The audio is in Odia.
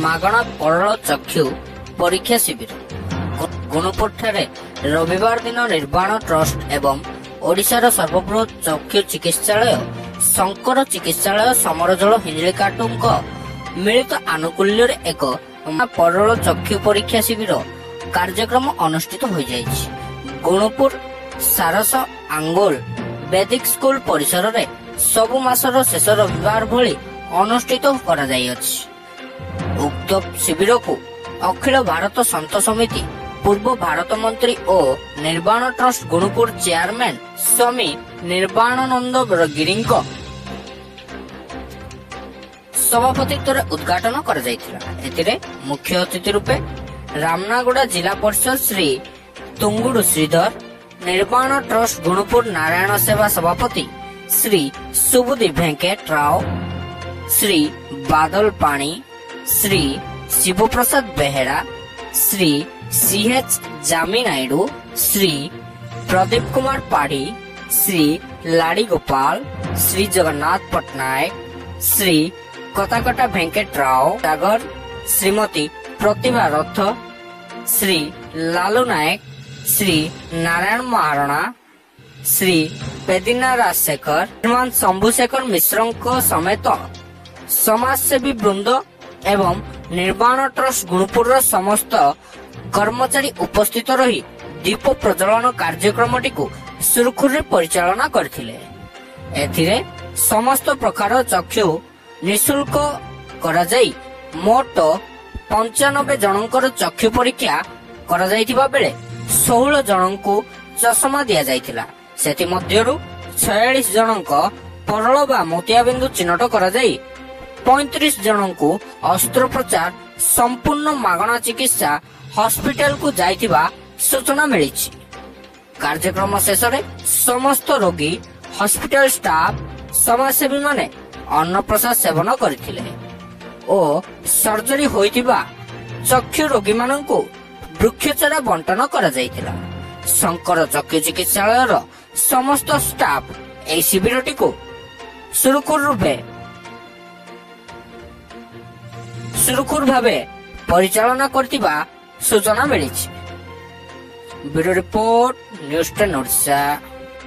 ମାଗଣା ପରଳ ଚକ୍ଷୁ ପରୀକ୍ଷା ଶିବିର ଗୁଣପୁରଠାରେ ରବିବାର ଦିନ ନିର୍ବାଣ ଟ୍ରଷ୍ଟ ଏବଂ ଓଡ଼ିଶାର ସର୍ବବୃହତ ଚକ୍ଷୁ ଚିକିତ୍ସାଳୟ ଶଙ୍କର ଚିକିତ୍ସାଳୟ ସମରଜଳ ହିଞ୍ଜିଳିକାଟୁଙ୍କ ମିଳିତ ଆନୁକୂଲ୍ୟରେ ଏକ ପରଳ ଚକ୍ଷୁ ପରୀକ୍ଷା ଶିବିର କାର୍ଯ୍ୟକ୍ରମ ଅନୁଷ୍ଠିତ ହୋଇଯାଇଛି। ଗୁଣପୁର ସାରସ ଆଙ୍ଗୋଲ ବେଦିକ ସ୍କୁଲ ପରିସରରେ ସବୁ ମାସର ଶେଷ ରବିବାର ଭଳି ଅନୁଷ୍ଠିତ କରାଯାଇଅଛି। ଉକ୍ତ ଶିବିରକୁ ଅଖିଳ ଭାରତ ସନ୍ଥ ସମିତି ପୂର୍ବ ଭାରତ ମନ୍ତ୍ରୀ ଓ ନିର୍ବାଣ ଟ୍ରଷ୍ଟ ଗୁଣପୁର ଚେୟାରମ୍ୟାନ ସ୍ୱାମୀ ନିର୍ବାଣାନନ୍ଦ ଗିରିଙ୍କ ସଭାପତିତ୍ୱରେ ଉଦ୍ଘାଟନ କରାଯାଇଥିଲା। ଏଥିରେ ମୁଖ୍ୟ ଅତିଥି ରୂପେ ରାମନାଗୁଡା ଜିଲ୍ଲା ପରିଷଦ ଶ୍ରୀ ତୁଙ୍ଗୁଡୁ ଶ୍ରୀଧର, ନିର୍ବାଣ ଟ୍ରଷ୍ଟ ଗୁଣପୁର ନାରାୟଣ ସେବା ସଭାପତି ଶ୍ରୀ ସୁବୁଧି ଭେଙ୍କଟ ରାଓ, ଶ୍ରୀ ବାଦଲ ପାଣି, ଶ୍ରୀ ଶିବପ୍ରସାଦ ବେହେରା, ଶ୍ରୀ ସିଏଚ୍ ଜାମି ନାଇଡୁ, ଶ୍ରୀ ପ୍ରଦୀପ କୁମାର ପାଢୀ, ଶ୍ରୀ ଲାଡି ଗୋପାଳ, ଶ୍ରୀ ଜଗନ୍ନାଥ ପଟ୍ଟନାୟକ, ଶ୍ରୀ କତାକଟା ଭେଙ୍କଟ ରାଓ ସାଗର, ଶ୍ରୀମତୀ ପ୍ରତିଭା ରଥ, ଶ୍ରୀ ଲାଲୁ ନାୟକ, ଶ୍ରୀ ନାରାୟଣ ମହାରଣା, ଶ୍ରୀ ପେଦିନା ରାଜଶେଖର, ଶ୍ରୀମାନ ଶମ୍ଭୁଶେଖର ମିଶ୍ରଙ୍କ ସମେତ ସମାଜସେବୀ ବୃନ୍ଦ ଏବଂ ନିର୍ବାଣ ଟ୍ରଷ୍ଟ ଗୁଣପୁରର ସମସ୍ତ କର୍ମଚାରୀ ଉପସ୍ଥିତ ରହି ଦୀପ ପ୍ରଜ୍ୱଳନ କାର୍ଯ୍ୟକ୍ରମଟିକୁ ସୁରୁଖୁରୁରେ ପରିଚାଳନା କରିଥିଲେ। ଏଥିରେ ସମସ୍ତ ପ୍ରକାର ଚକ୍ଷୁ ନିଃଶୁଳ୍କ କରାଯାଇ ମୋଟ 95 ଜଣଙ୍କର ଚକ୍ଷୁ ପରୀକ୍ଷା କରାଯାଇଥିବା ବେଳେ 16 ଜଣଙ୍କୁ ଚଷମା ଦିଆଯାଇଥିଲା। ସେଥିମଧ୍ୟରୁ 46 ଜଣଙ୍କ ପରଳ ବା ମୋତିଆବିନ୍ଦୁ ଚିହ୍ନଟ କରାଯାଇ 35 ଜଣଙ୍କୁ ଅସ୍ତ୍ରୋପଚାର ସମ୍ପୂର୍ଣ୍ଣ ମାଗଣା ଚିକିତ୍ସା ହସ୍ପିଟାଲକୁ ଯାଇଥିବା ସୂଚନା ମିଳିଛି। କାର୍ଯ୍ୟକ୍ରମ ଶେଷରେ ସମସ୍ତ ରୋଗୀ, ହସ୍ପିଟାଲ ଷ୍ଟାଫ, ସମାଜସେବୀମାନେ ଅନ୍ନପ୍ରସାଦ ସେବନ କରିଥିଲେ ଓ ସର୍ଜରୀ ହୋଇଥିବା ଚକ୍ଷୁ ରୋଗୀମାନଙ୍କୁ ବୃକ୍ଷଚାରା ବଣ୍ଟନ କରାଯାଇଥିଲା। ଶଙ୍କର ଚକ୍ଷୁ ଚିକିତ୍ସାଳୟର ସମସ୍ତ ଷ୍ଟାଫ ଏହି ଶିବିରଟିକୁ ସୁରୁଖୁରୁ ଭାବେ ପରିଚାଳନା କରିଥିବା ସୂଚନା ମିଳିଛି। Bureau report, news 10 Odisha.